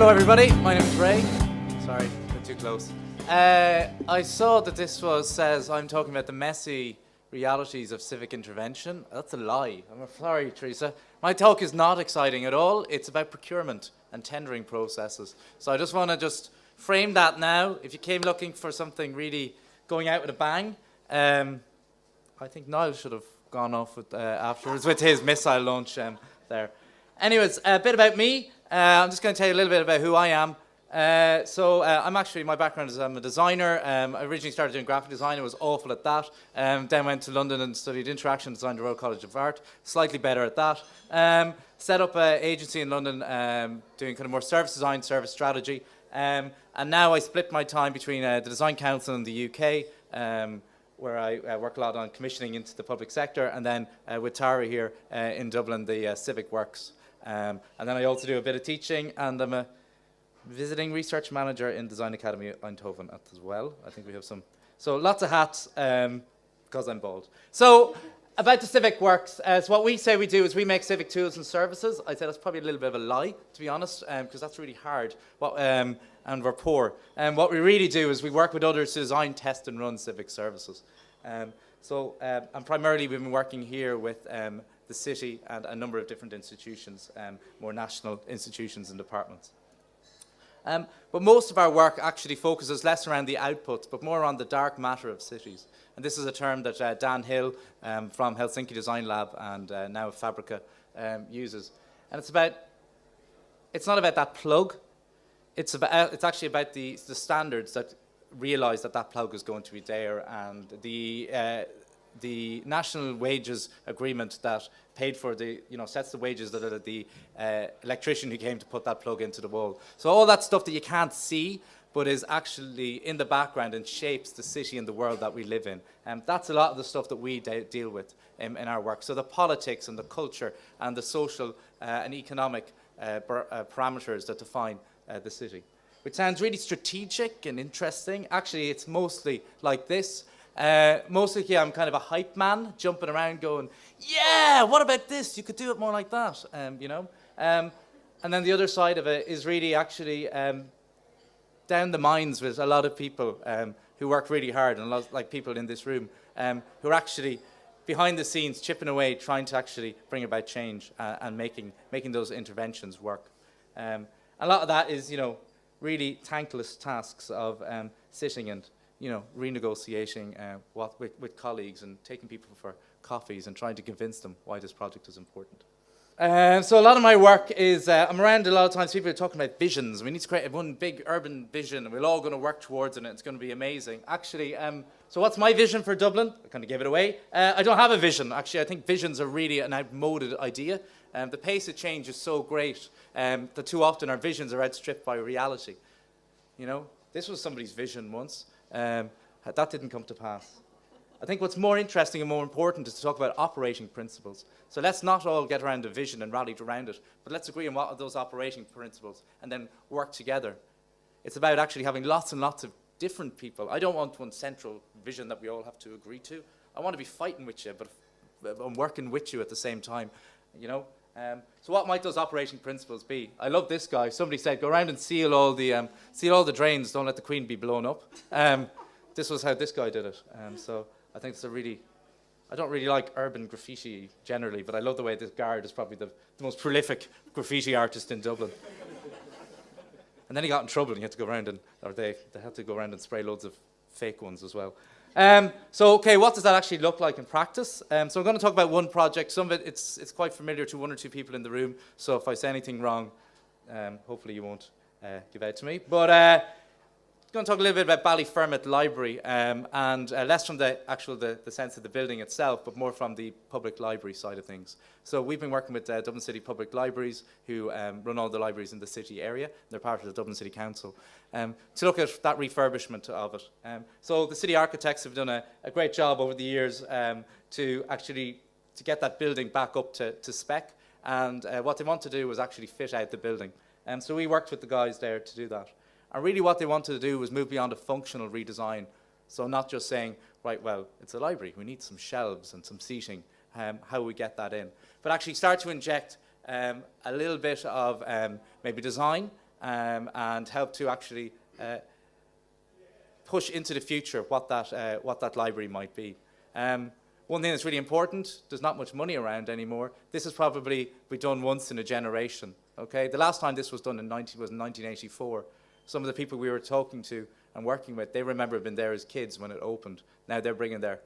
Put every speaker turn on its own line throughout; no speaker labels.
Hello everybody, my name is Ray. Sorry, got too close. I saw that this says I'm talking about the messy realities of civic intervention. That's a lie. I'm sorry, Teresa. My talk is not exciting at all. It's about procurement and tendering processes. So I just want to frame that now. If you came looking for something really going out with a bang, I think Niall should have gone off with, afterwards with his missile launch there. Anyways, a bit about me. I'm just going to tell you a little bit about who I am. I'm actually, my background is I'm a designer. I originally started doing graphic design. I was awful at that. Then went to London and studied interaction design at the Royal College of Art. Slightly better at that. Set up an agency in London doing kind of more service design, service strategy. And now I split my time between the Design Council in the UK, where I work a lot on commissioning into the public sector, and then with Tara here in Dublin, the Civic Works. And then I also do a bit of teaching, and I'm a visiting research manager in Design Academy Eindhoven as well. I think we have some, so lots of hats because I'm bald. So about the Civic Works, so what we say we do is we make civic tools and services. I'd say that's probably a little bit of a lie, to be honest, because that's really hard, and we're poor. And what we really do is we work with others to design, test and run civic services. And primarily we've been working here with the city and a number of different institutions, more national institutions and departments. But most of our work actually focuses less around the outputs, but more on the dark matter of cities. And this is a term that Dan Hill from Helsinki Design Lab and now Fabrica uses. And it's not about that plug. It's actually about the standards that realize that plug is going to be there, and the national wages agreement that paid for sets the wages that are the electrician who came to put that plug into the wall. So all that stuff that you can't see, but is actually in the background and shapes the city and the world that we live in. And that's a lot of the stuff that we deal with in our work. So the politics and the culture and the social and economic parameters that define the city. Which sounds really strategic and interesting. Actually, it's mostly like this. Mostly here, I'm kind of a hype man, jumping around going, yeah, what about this? You could do it more like that, and then the other side of it is really actually down the mines with a lot of people who work really hard, and a lot, like people in this room, who are actually behind the scenes, chipping away, trying to actually bring about change and making those interventions work. A lot of that is, really thankless tasks of sitting and renegotiating with colleagues and taking people for coffees and trying to convince them why this project is important. So a lot of my work is, I'm around a lot of times, people are talking about visions. We need to create one big urban vision, and we're all going to work towards it, and it's going to be amazing. Actually, so what's my vision for Dublin? I kind of gave it away. I don't have a vision. Actually, I think visions are really an outmoded idea. The pace of change is so great that too often our visions are outstripped by reality. This was somebody's vision once. That didn't come to pass. I think what's more interesting and more important is to talk about operating principles. So let's not all get around a vision and rally around it, but let's agree on what are those operating principles and then work together. It's about actually having lots and lots of different people. I don't want one central vision that we all have to agree to. I want to be fighting with you, but I'm working with you at the same time, So what might those operating principles be? I love this guy. Somebody said, go around and seal all the drains, don't let the Queen be blown up. This was how this guy did it. So I think it's I don't really like urban graffiti generally, but I love the way this guard is probably the most prolific graffiti artist in Dublin. And then he got in trouble and he had to go around they had to go around and spray loads of fake ones as well. Okay, what does that actually look like in practice? So I'm going to talk about one project. Some of it, it's quite familiar to one or two people in the room, so if I say anything wrong, hopefully you won't give out to me. But I'm going to talk a little bit about Ballyfermot Library, and less from the sense of the building itself, but more from the public library side of things. So we've been working with Dublin City Public Libraries, who run all the libraries in the city area. They're part of the Dublin City Council, to look at that refurbishment of it. So the city architects have done a great job over the years to get that building back up to spec, and what they want to do was actually fit out the building. So we worked with the guys there to do that. And really what they wanted to do was move beyond a functional redesign. So not just saying, right, well, it's a library, we need some shelves and some seating, how we get that in. But actually start to inject a little bit of maybe design, and help to actually push into the future what that library might be. One thing that's really important, there's not much money around anymore. This is probably be done once in a generation. Okay, the last time this was done was in 1984. Some of the people we were talking to and working with, they remember being there as kids when it opened. Now they're bringing their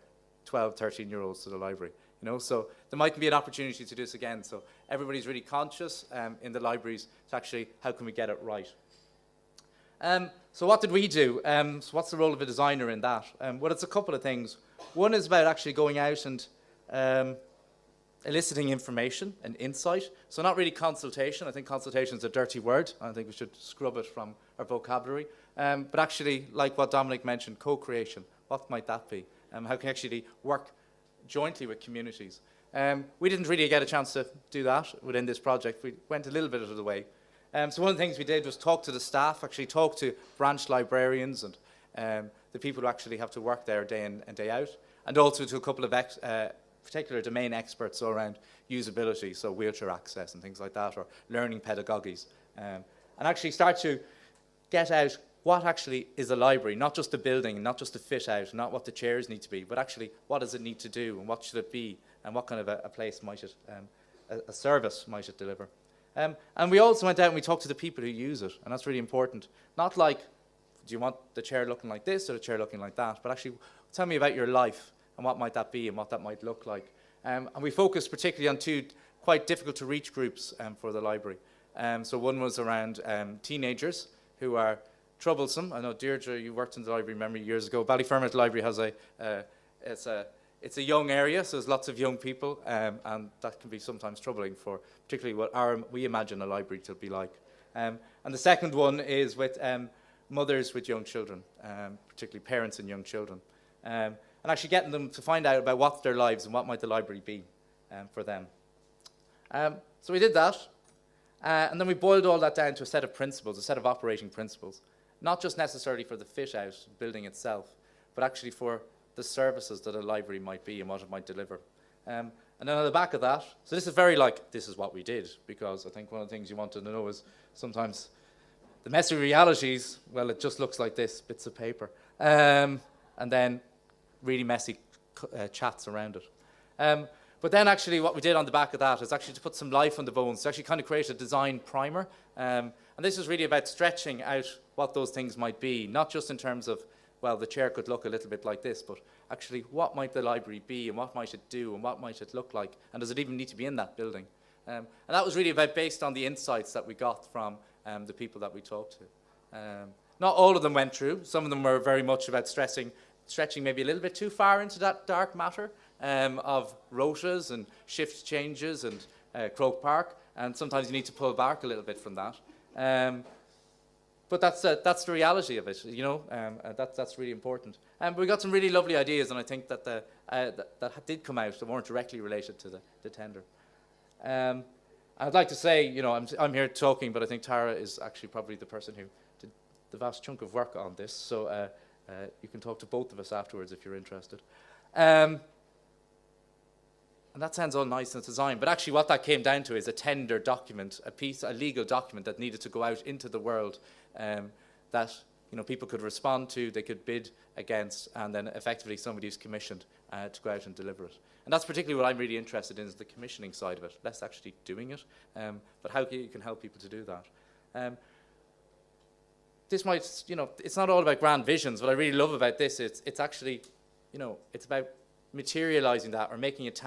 12, 13-year-olds to the library. So there might be an opportunity to do this again. So everybody's really conscious in the libraries to actually, how can we get it right? So what did we do? So what's the role of a designer in that? Well, it's a couple of things. One is about actually going out and eliciting information and insight. So not really consultation. I think consultation is a dirty word. I think we should scrub it from our vocabulary. But actually, like what Dominic mentioned, co-creation. What might that be? How can you actually work jointly with communities? We didn't really get a chance to do that within this project. We went a little bit of the way. So one of the things we did was talk to the staff, actually talk to branch librarians and the people who actually have to work there day in and day out, and also to a couple of particular domain experts around usability, so wheelchair access and things like that, or learning pedagogies, and actually start to get out what actually is a library, not just a building, not just a fit out, not what the chairs need to be, but actually what does it need to do, and what should it be, and what kind of a place might it, a service might it deliver. And we also went out and we talked to the people who use it, and that's really important. Not like, do you want the chair looking like this or the chair looking like that, but actually tell me about your life and what might that be and what that might look like. And we focused particularly on two quite difficult to reach groups for the library. So one was around teenagers who are troublesome. I know Deirdre, you worked in the library many years ago. Ballyfermot Library has it's a young area, so there's lots of young people, and that can be sometimes troubling for particularly what we imagine a library to be like. And the second one is with mothers with young children, particularly parents and young children, and actually getting them to find out about what's their lives and what might the library be for them. So we did that, and then we boiled all that down to a set of principles, a set of operating principles, not just necessarily for the fit-out building itself, but actually for the services that a library might be and what it might deliver. And then on the back of that, so this is very like, this is what we did, because I think one of the things you want to know is sometimes the messy realities, well, it just looks like this, bits of paper, and then really messy chats around it. But then actually what we did on the back of that is actually to put some life on the bones, to actually kind of create a design primer. And this is really about stretching out what those things might be, not just in terms of, well, the chair could look a little bit like this, but actually what might the library be and what might it do and what might it look like, and does it even need to be in that building? And that was really about based on the insights that we got from the people that we talked to. Not all of them went through. Some of them were very much about stretching maybe a little bit too far into that dark matter of rotas and shift changes and Croke Park, and sometimes you need to pull back a little bit from that. But that's the reality of it, you know. That's really important. But we got some really lovely ideas, and I think that that did come out that weren't directly related to the tender. I'd like to say, you know, I'm here talking, but I think Tara is actually probably the person who did the vast chunk of work on this. So you can talk to both of us afterwards if you're interested. And that sounds all nice and designed, but actually what that came down to is a tender document, a legal document that needed to go out into the world that, you know, people could respond to, they could bid against, and then effectively somebody's commissioned to go out and deliver it. And that's particularly what I'm really interested in, is the commissioning side of it, less actually doing it, but how you can help people to do that. This might, you know, it's not all about grand visions. What I really love about this, it's actually, you know, it's about materializing that or making it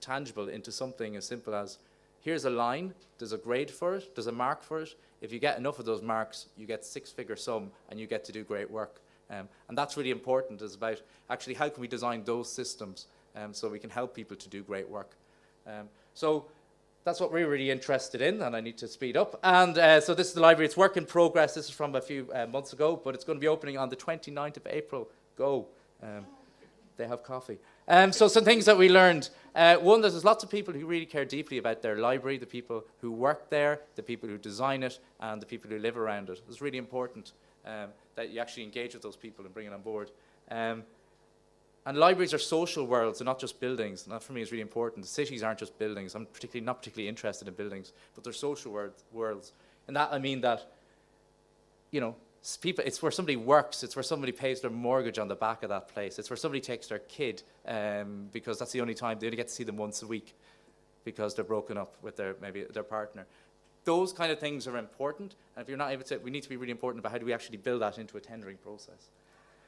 tangible into something as simple as, here's a line, there's a grade for it, there's a mark for it. If you get enough of those marks, you get six-figure sum and you get to do great work. And that's really important, is about actually how can we design those systems so we can help people to do great work. So that's what we're really interested in, and I need to speed up. And so this is the library. It's work in progress. This is from a few months ago, but it's going to be opening on the 29th of April. Go. They have coffee. So some things that we learned. One, there's lots of people who really care deeply about their library, the people who work there, the people who design it, and the people who live around it. It's really important that you actually engage with those people and bring it on board. And libraries are social worlds, they're not just buildings. And that for me is really important. The cities aren't just buildings. I'm not particularly interested in buildings, but they're social worlds. And that I mean that people, it's where somebody works, it's where somebody pays their mortgage on the back of that place, it's where somebody takes their kid, because that's the only time they only get to see them once a week because they're broken up with maybe their partner. Those kind of things are important, and if you're not able to, we need to be really important about how do we actually build that into a tendering process.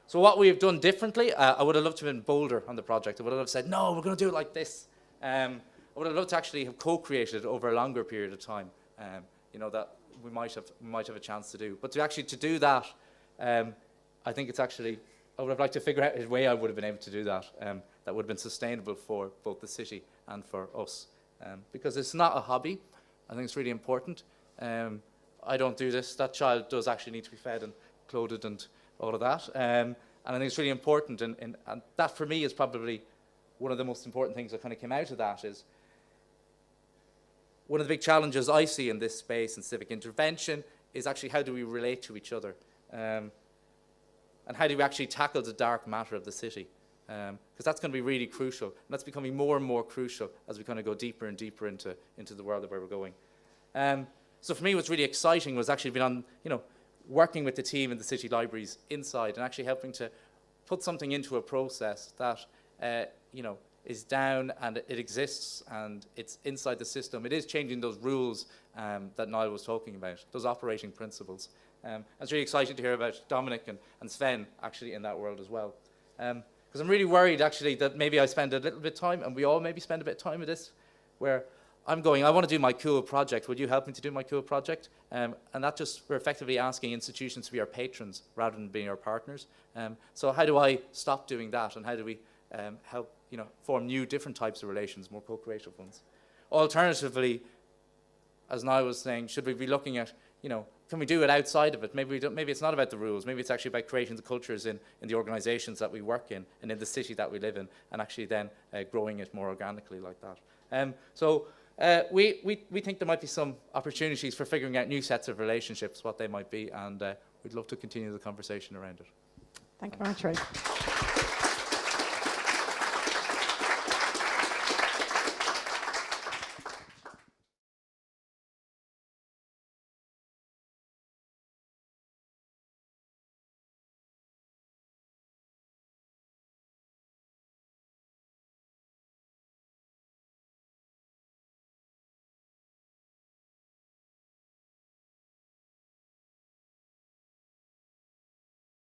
So what we have done differently, I would have loved to have been bolder on the project. I would have said, no, we're going to do it like this. I would have loved to actually have co-created over a longer period of time, that we might have a chance to do. But to do that, I think it's actually, I would have liked to figure out a way I would have been able to do that, that would have been sustainable for both the city and for us. Because it's not a hobby. I think it's really important. I don't do this. That child does actually need to be fed and clothed and all of that. And I think it's really important. And that for me is probably one of the most important things that kind of came out of that is one of the big challenges I see in this space in civic intervention is actually how do we relate to each other? And how do we actually tackle the dark matter of the city? Because that's going to be really crucial. And that's becoming more and more crucial as we kind of go deeper and deeper into the world of where we're going. So for me, what's really exciting was actually being on, working with the team in the city libraries inside and actually helping to put something into a process that, is down and it exists and it's inside the system. It is changing those rules that Niall was talking about, those operating principles. It's really exciting to hear about Dominic and Sven actually in that world as well. Because I'm really worried actually that maybe I spend a little bit of time, and we all maybe spend a bit of time with this, where I'm going, I want to do my cool project. Would you help me to do my cool project? And that just, we're effectively asking institutions to be our patrons rather than being our partners. So how do I stop doing that? And how do we help, form new, different types of relations, more co-creative ones? Alternatively, as Niall was saying, should we be looking at, can we do it outside of it? Maybe it's not about the rules. Maybe it's actually about creating the cultures in the organizations that we work in and in the city that we live in, and actually then growing it more organically like that. We think there might be some opportunities for figuring out new sets of relationships, what they might be, and we'd love to continue the conversation around it.
Thank you very much, Ray.